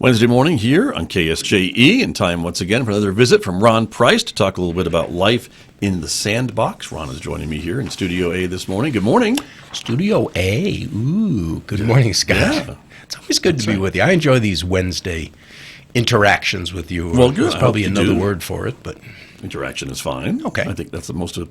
Wednesday morning here on KSJE, and time once again for another visit from Ron Price to talk a little bit about life in the Sandbox. Ron is joining me here in Studio A this morning. Good morning. Studio A. Ooh, good morning, Scott. Yeah. It's always good to be with you. I enjoy these Wednesday interactions with you. Well, good. There's probably another word for it, but interaction is fine. Okay. I think that's the most of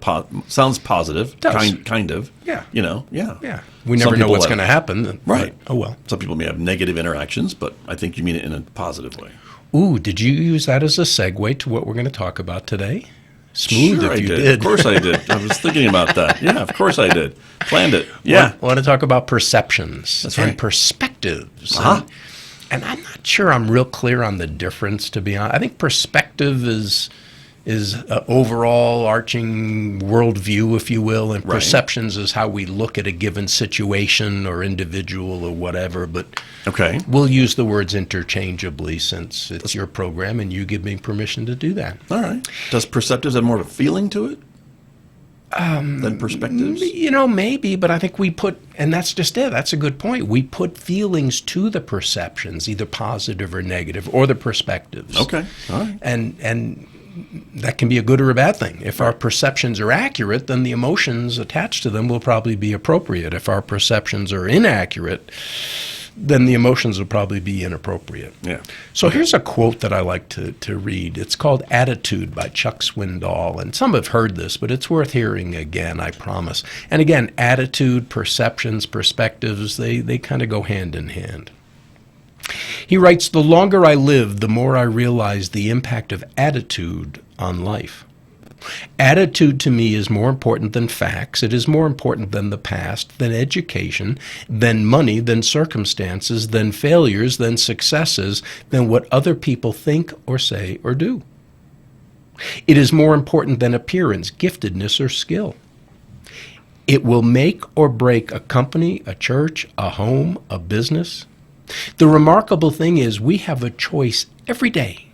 sounds positive. Does. Kind of. Yeah. Yeah. We never know what's going to happen. Right. Oh, well. Some people may have negative interactions, but I think you mean it in a positive way. Ooh, did you use that as a segue to what we're going to talk about today? Smooth Sure, if you I did. did. Of course I did. I was thinking about that. Yeah, of course I did. Planned it. Yeah. I want to talk about perceptions That's right. and perspectives. Uh-huh. And I'm not sure I'm real clear on the difference, to be honest. I think perspective is an overall arching worldview, if you will, and Right. perceptions is how we look at a given situation or individual or whatever. But Okay. we'll use the words interchangeably since it's your program and you give me permission to do that. All right. Does perceptives have more of a feeling to it than perspectives? You know, maybe, but I think we put, and that's just it, that's a good point. We put feelings to the perceptions, either positive or negative, or the perspectives. Okay. All right. And that can be a good or a bad thing. If our perceptions are accurate, then the emotions attached to them will probably be appropriate. If our perceptions are inaccurate, then the emotions will probably be inappropriate. Yeah. So here's a quote that I like to read. It's called Attitude by Chuck Swindoll. And some have heard this, but it's worth hearing again, I promise. And again, attitude, perceptions, perspectives, they kind of go hand in hand. He writes, "The longer I live, the more I realize the impact of attitude on life. Attitude to me is more important than facts. It is more important than the past, than education, than money, than circumstances, than failures, than successes, than what other people think or say or do. It is more important than appearance, giftedness, or skill. It will make or break a company, a church, a home, a business. The remarkable thing is we have a choice every day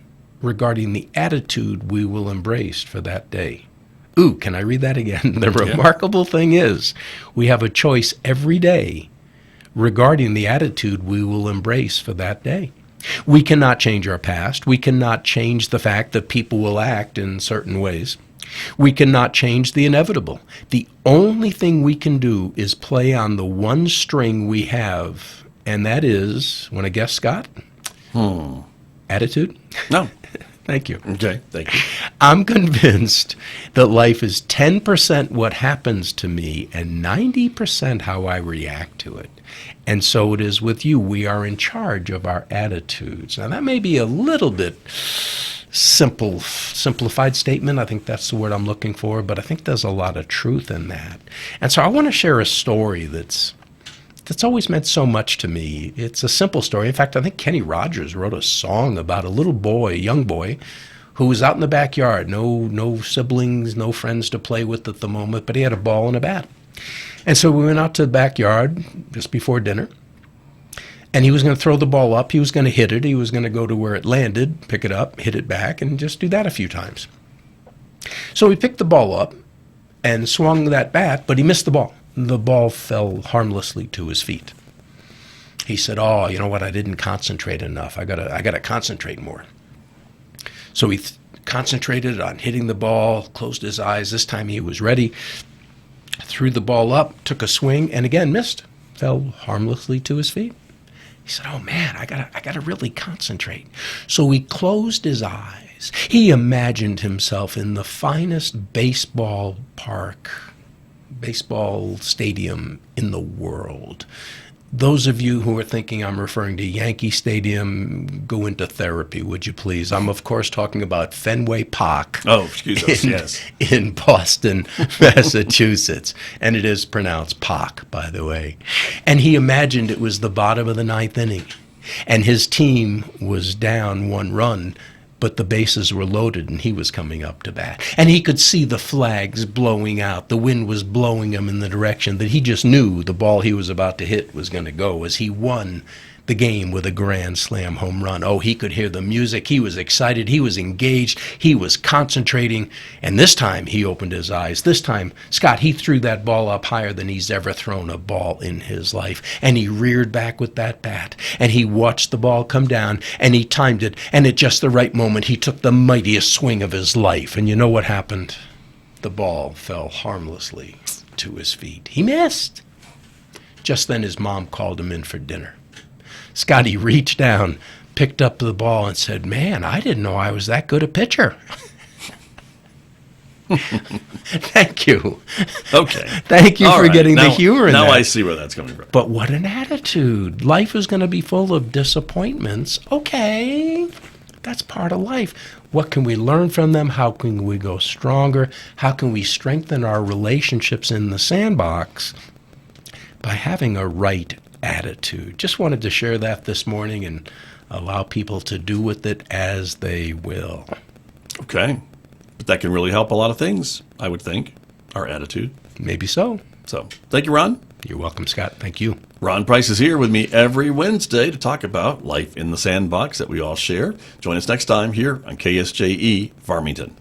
regarding the attitude we will embrace for that day." Ooh, can I read that again? The remarkable thing is we have a choice every day regarding the attitude we will embrace for that day. We cannot change our past. We cannot change the fact that people will act in certain ways. We cannot change the inevitable. The only thing we can do is play on the one string we have, and that is, want to guess, Scott? Attitude? No. Thank you. Okay. Thank you. I'm convinced that life is 10% what happens to me and 90% how I react to it. And so it is with you. We are in charge of our attitudes. Now, that may be a little bit simplified statement. I think that's the word I'm looking for, but I think there's a lot of truth in that. And so I want to share a story that's always meant so much to me. It's a simple story. In fact, I think Kenny Rogers wrote a song about a little boy, a young boy, who was out in the backyard. No siblings, no friends to play with at the moment, but he had a ball and a bat. And so we went out to the backyard just before dinner, and he was going to throw the ball up. He was going to hit it. He was going to go to where it landed, pick it up, hit it back, and just do that a few times. So he picked the ball up and swung that bat, but he missed the ball. The ball fell harmlessly to his feet. He said, "Oh, you know what? I didn't concentrate enough. I gotta concentrate more." So he concentrated on hitting the ball, closed his eyes. This time he was ready, threw the ball up, took a swing, and again missed. Fell harmlessly to his feet. He said, "Oh man, I gotta really concentrate." So he closed his eyes. He imagined himself in the finest baseball stadium in the world. Those of you who are thinking I'm referring to Yankee Stadium, go into therapy, would you please? I'm, of course, talking about Fenway Park. Oh, excuse us, yes. In Boston, Massachusetts. And it is pronounced Park, by the way. And he imagined it was the bottom of the ninth inning. And his team was down 1 run, but the bases were loaded and he was coming up to bat. And he could see the flags blowing out. The wind was blowing him in the direction that he just knew the ball he was about to hit was going to go as he won the game with a grand slam home run. Oh, he could hear the music. He was excited. He was engaged. He was concentrating. And this time he opened his eyes. This time, Scott, he threw that ball up higher than he's ever thrown a ball in his life. And he reared back with that bat. And he watched the ball come down. And he timed it. And at just the right moment, he took the mightiest swing of his life. And you know what happened? The ball fell harmlessly to his feet. He missed. Just then his mom called him in for dinner. Scotty reached down, picked up the ball, and said, "Man, I didn't know I was that good a pitcher." Thank you. Okay. Thank you All for right. getting the humor in now that. I see where that's coming from. But what an attitude. Life is going to be full of disappointments. Okay, that's part of life. What can we learn from them? How can we go stronger? How can we strengthen our relationships in the sandbox? By having a right attitude. Just wanted to share that this morning and allow people to do with it as they will. Okay. But that can really help a lot of things, I would think, our attitude. Maybe so. So thank you, Ron. You're welcome, Scott. Thank you. Ron Price is here with me every Wednesday to talk about life in the sandbox that we all share. Join us next time here on KSJE Farmington.